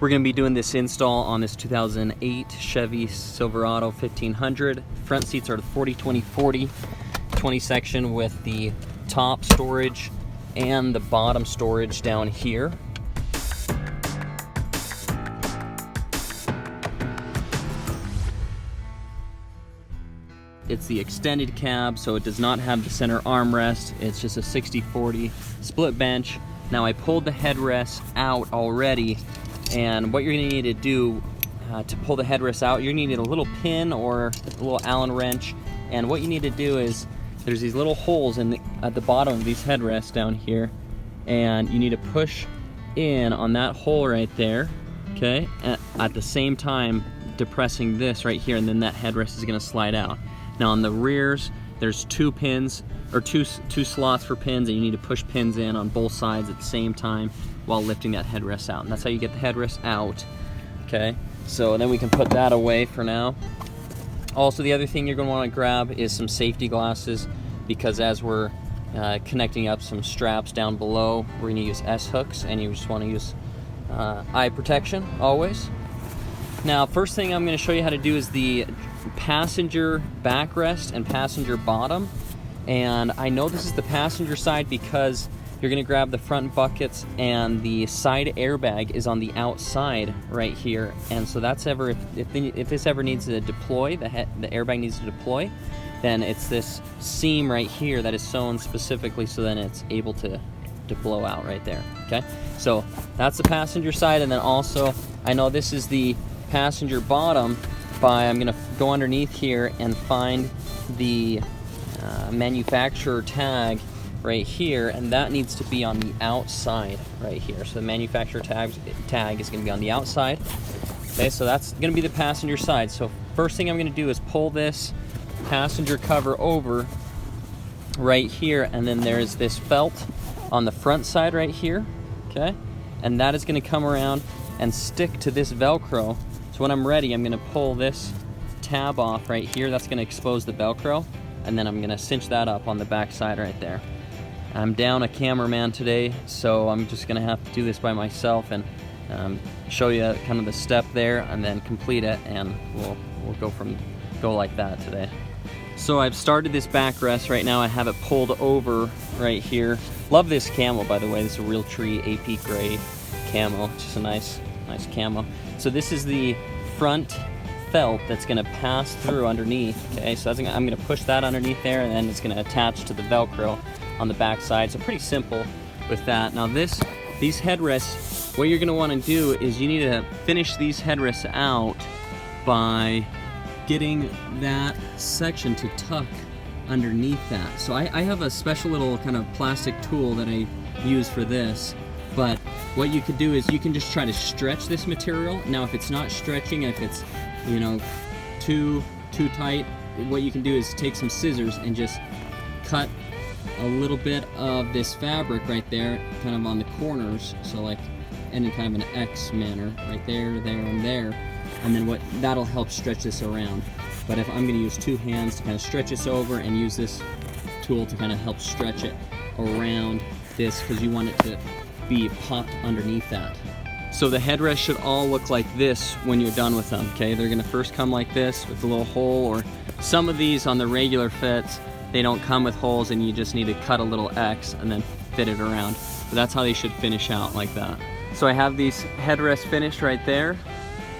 We're going to be doing this install on this 2008 Chevy Silverado 1500. Front seats are the 40-20-40 20 section with the top storage and the bottom storage down here. It's the extended cab, so it does not have the center armrest. It's just a 60-40 split bench. Now I pulled the headrest out already, and what you're going to need to do to pull the headrest out, you're going to need a little pin or a little Allen wrench. And what you need to do is, there's these little holes at the bottom of these headrests down here, and you need to push in on that hole right there, okay? At the same time depressing this right here, and then that headrest is going to slide out. Now on the rears, there's two pins, or two slots for pins, and you need to push pins in on both sides at the same time while lifting that headrest out. And that's how you get the headrest out, okay? So then we can put that away for now. Also, the other thing you're going to want to grab is some safety glasses, because as we're connecting up some straps down below, we're going to use S-hooks, and you just want to use eye protection always. Now, first thing I'm going to show you how to do is the passenger backrest and passenger bottom. And I know this is the passenger side because you're going to grab the front buckets, and the side airbag is on the outside right here. And so that's if this ever needs to deploy, the airbag needs to deploy, then it's this seam right here that is sewn specifically so then it's able to blow out right there, okay? So that's the passenger side. And then also, I know this is the passenger bottom. I'm going to go underneath here and find the manufacturer tag right here, and that needs to be on the outside right here. So the manufacturer tag is going to be on the outside. Okay, so that's going to be the passenger side. So first thing I'm going to do is pull this passenger cover over right here, and then there's this felt on the front side right here, okay? And that is going to come around and stick to this Velcro. So when I'm ready, I'm going to pull this tab off right here. That's going to expose the Velcro, and then I'm going to cinch that up on the back side right there. I'm down a cameraman today, so I'm just going to have to do this by myself and show you kind of the step there and then complete it, and we'll go like that today. So I've started this backrest right now. I have it pulled over right here. Love this camo, by the way. This is a Realtree AP gray camo. Just a nice camo. So this is the front felt that's going to pass through underneath. Okay, so I'm going to push that underneath there, and then it's going to attach to the Velcro on the back side. So pretty simple with that. Now these headrests, what you're going to want to do is you need to finish these headrests out by getting that section to tuck underneath that. So I have a special little kind of plastic tool that I use for this, but what you could do is you can just try to stretch this material. Now if it's not stretching, if it's, you know, too tight, what you can do is take some scissors and just cut a little bit of this fabric right there, kind of on the corners, so like in kind of an X manner, right there, there, and there, and then that'll help stretch this around. But if I'm going to use two hands to kind of stretch this over, and use this tool to kind of help stretch it around this, because you want it to be popped underneath that. So the headrest should all look like this when you're done with them, okay? They're going to first come like this with a little hole, or some of these on the regular fits, they don't come with holes, and you just need to cut a little X and then fit it around. But that's how they should finish out, like that. So I have these headrests finished right there,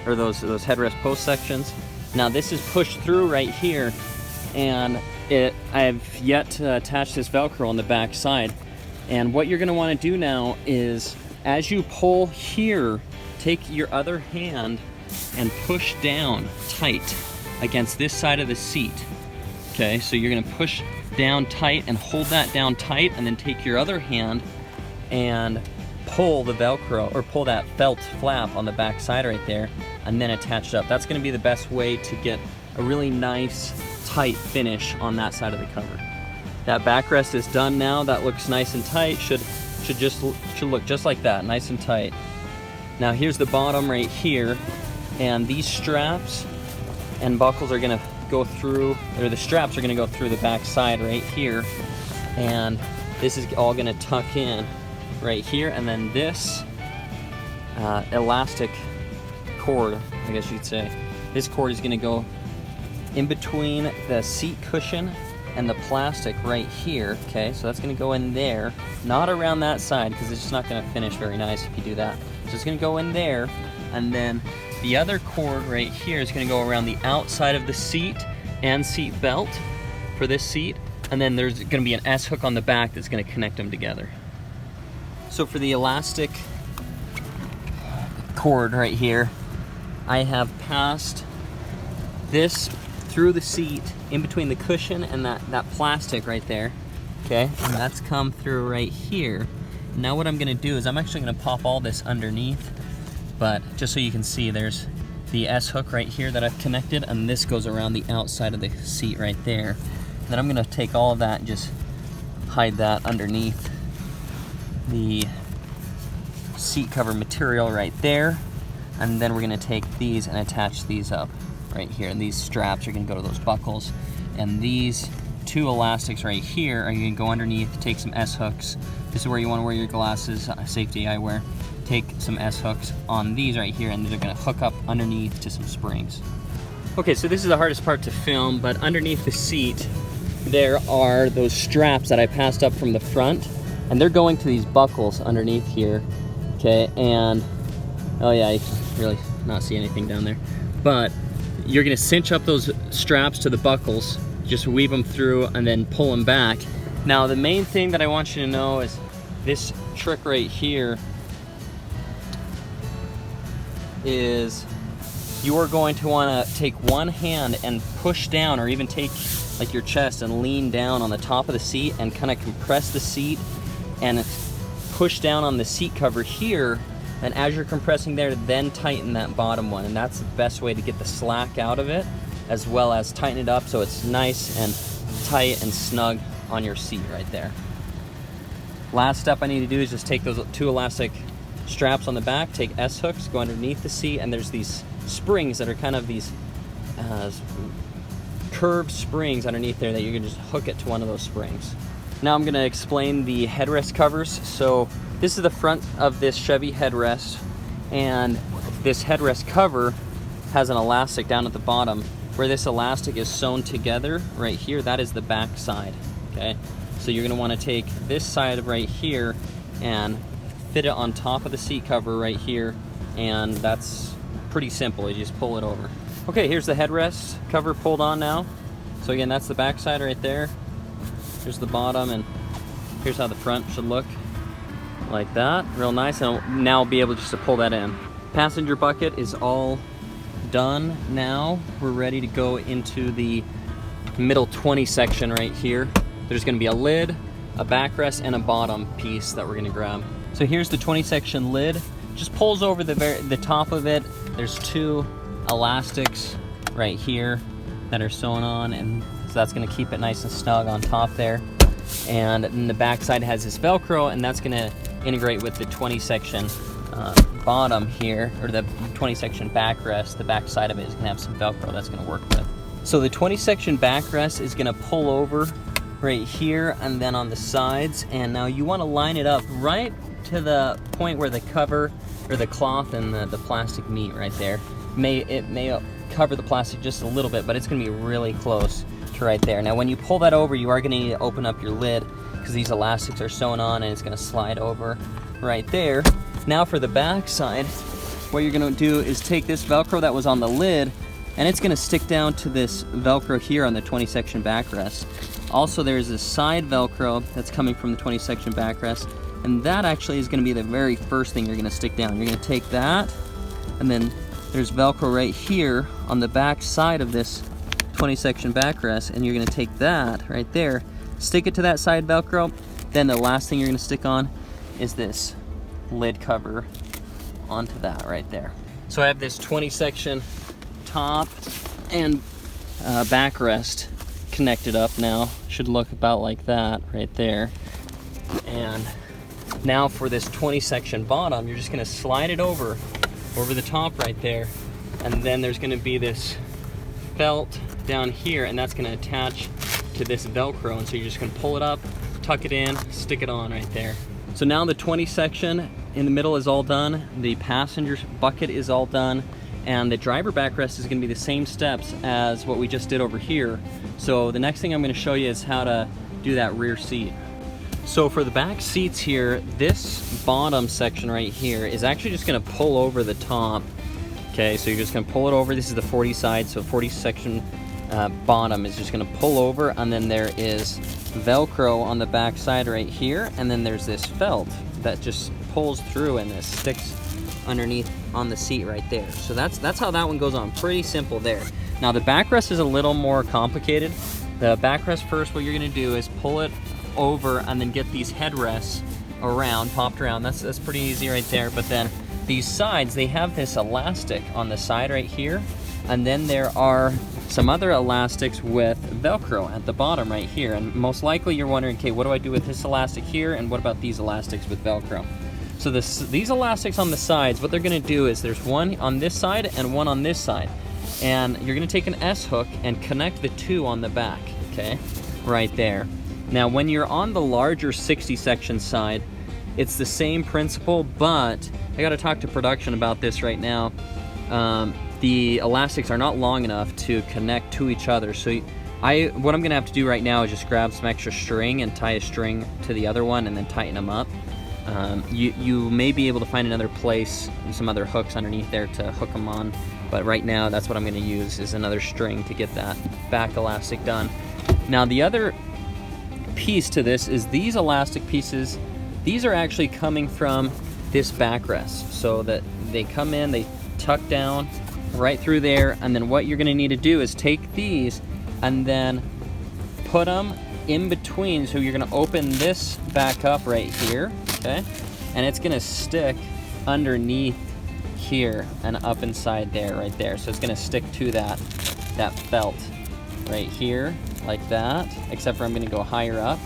or those headrest post sections. Now this is pushed through right here, and I've yet to attach this Velcro on the back side. And what you're going to want to do now is, as you pull here, take your other hand and push down tight against this side of the seat. Okay, so you're going to push down tight and hold that down tight, and then take your other hand and pull the Velcro, or pull that felt flap on the back side right there, and then attach it up. That's going to be the best way to get a really nice tight finish on that side of the cover. That backrest is done now. That looks nice and tight. Should look just like that, nice and tight. Now here's the bottom right here, and these straps and buckles are going to go through, or the straps are going to go through the back side right here, and this is all going to tuck in right here, and then this elastic cord, I guess you'd say. This cord is gonna go in between the seat cushion and the plastic right here, okay? So that's gonna go in there, not around that side, because it's just not gonna finish very nice if you do that. So it's gonna go in there, and then the other cord right here is gonna go around the outside of the seat and seat belt for this seat, and then there's gonna be an S-hook on the back that's gonna connect them together. So for the elastic cord right here, I have passed this through the seat in between the cushion and that plastic right there, okay? And that's come through right here. Now what I'm gonna do is I'm actually gonna pop all this underneath, but just so you can see, there's the S-hook right here that I've connected, and this goes around the outside of the seat right there. And then I'm gonna take all of that and just hide that underneath the seat cover material right there. And then we're gonna take these and attach these up right here. And these straps are gonna go to those buckles. And these two elastics right here are gonna go underneath, take some S-hooks. This is where you wanna wear your glasses, safety eyewear. Take some S-hooks on these right here, and they're gonna hook up underneath to some springs. Okay, so this is the hardest part to film, but underneath the seat, there are those straps that I passed up from the front, and they're going to these buckles underneath here, okay? And, oh yeah, you can really not see anything down there. But you're gonna cinch up those straps to the buckles, just weave them through and then pull them back. Now, the main thing that I want you to know is this trick right here is you are going to want to take one hand and push down, or even take like your chest and lean down on the top of the seat and kind of compress the seat and push down on the seat cover here. And as you're compressing there, then tighten that bottom one. And that's the best way to get the slack out of it, as well as tighten it up so it's nice and tight and snug on your seat right there. Last step I need to do is just take those two elastic straps on the back, take S-hooks, go underneath the seat, and there's these springs that are kind of these curved springs underneath there that you can just hook it to one of those springs. Now I'm gonna explain the headrest covers. So this is the front of this Chevy headrest, and this headrest cover has an elastic down at the bottom. Where this elastic is sewn together right here, that is the back side, okay? So you're gonna wanna take this side right here and fit it on top of the seat cover right here, and that's pretty simple. You just pull it over. Okay, here's the headrest cover pulled on now. So again, that's the back side right there. Here's the bottom, and here's how the front should look. Like that, real nice. And I'll now be able just to pull that in. Passenger bucket is all done now. We're ready to go into the middle 20 section right here. There's gonna be a lid, a backrest, and a bottom piece that we're gonna grab. So here's the 20 section lid. Just pulls over the top of it. There's two elastics right here that are sewn on, and so that's gonna keep it nice and snug on top there. And then the back side has this Velcro, and that's gonna integrate with the 20 section bottom here, or the 20 section backrest. The back side of it is gonna have some Velcro that's gonna work with. So the 20 section backrest is gonna pull over right here and then on the sides, and now you wanna line it up right to the point where the cover or the cloth and the plastic meet right there. It may cover the plastic just a little bit, but it's gonna be really close to right there. Now when you pull that over, you are gonna need to open up your lid because these elastics are sewn on, and it's gonna slide over right there. Now for the back side, what you're gonna do is take this Velcro that was on the lid, and it's gonna stick down to this Velcro here on the 20 section backrest. Also, there's this side Velcro that's coming from the 20 section backrest, and that actually is gonna be the very first thing you're gonna stick down. You're gonna take that, and then there's Velcro right here on the back side of this 20 section backrest, and you're gonna take that right there, stick it to that side Velcro. Then the last thing you're gonna stick on is this lid cover onto that right there. So I have this 20 section top and backrest connected up now. Should look about like that right there. And now for this 20 section bottom, you're just gonna slide it over the top right there, and then there's gonna be this felt down here, and that's gonna attach to this Velcro, and so you're just gonna pull it up, tuck it in, stick it on right there. So now the 20 section in the middle is all done, the passenger bucket is all done, And the driver backrest is going to be the same steps as what we just did over here. So the next thing I'm going to show you is how to do that rear seat. So for the back seats here, this bottom section right here is actually just going to pull over the top. Okay, so you're just going to pull it over. This is the 40 side, so 40 section bottom is just going to pull over, and then there is Velcro on the back side right here, and then there's this felt that just pulls through and this sticks underneath on the seat right there. So that's how that one goes on. Pretty simple there. Now the backrest is a little more complicated. The backrest, first what you're going to do is pull it over and then get these headrests around, popped around. That's pretty easy right there. But then these sides, they have this elastic on the side right here, and then there are some other elastics with Velcro at the bottom right here. And most likely you're wondering, okay, what do I do with this elastic here, and what about these elastics with Velcro? So these elastics on the sides, what they're going to do is there's one on this side and one on this side, and you're going to take an S hook and connect the two on the back, okay, right there. Now when you're on the larger 60 section side, it's the same principle, but I got to talk to production about this right now. The elastics are not long enough to connect to each other. So what I'm going to have to do right now is just grab some extra string and tie a string to the other one and then tighten them up. You may be able to find another place and some other hooks underneath there to hook them on, but right now that's what I'm going to use, is another string to get that back elastic done. Now the other piece to this is these elastic pieces. These are actually coming from this backrest, so that they come in, they tuck down right through there, and then what you're going to need to do is take these and then put them in between. So you're going to open this back up right here, okay, and it's going to stick underneath here and up inside there, right there. So it's going to stick to that felt right here like that, except for I'm going to go higher up,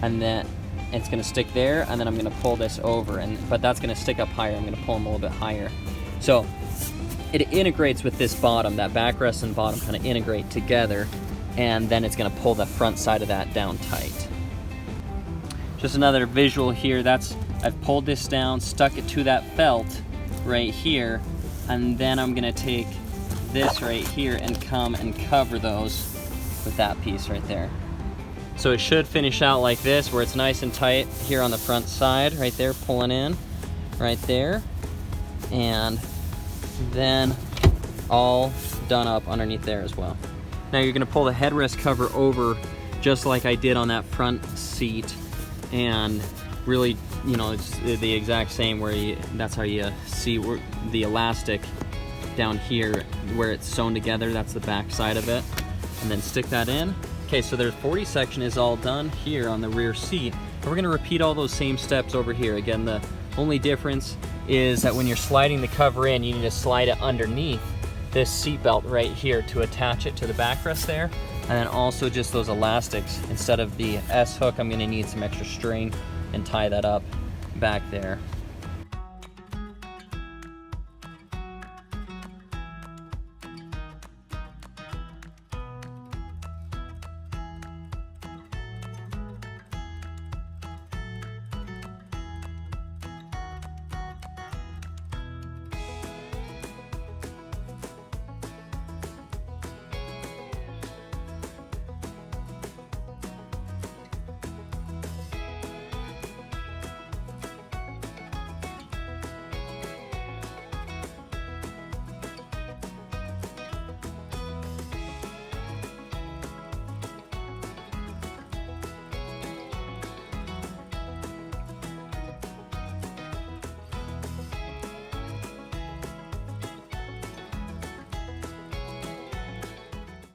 and then it's going to stick there, and then I'm going to pull this over, but that's going to stick up higher. I'm going to pull them a little bit higher. So it integrates with this bottom. That backrest and bottom kind of integrate together, and then it's going to pull the front side of that down tight. Just another visual here. I've pulled this down, stuck it to that felt right here, and then I'm going to take this right here and come and cover those with that piece right there. So it should finish out like this, where it's nice and tight here on the front side right there, pulling in right there, and then all done up underneath there as well. Now you're going to pull the headrest cover over just like I did on that front seat, and really, you know, it's the exact same where that's how you see where the elastic down here where it's sewn together. That's the back side of it, and then stick that in. Okay, so their 40 section is all done here on the rear seat, and we're going to repeat all those same steps over here. Again, the only difference is that when you're sliding the cover in, you need to slide it underneath this seat belt right here to attach it to the backrest there, and then also just those elastics. Instead of the S hook, I'm going to need some extra string and tie that up back there.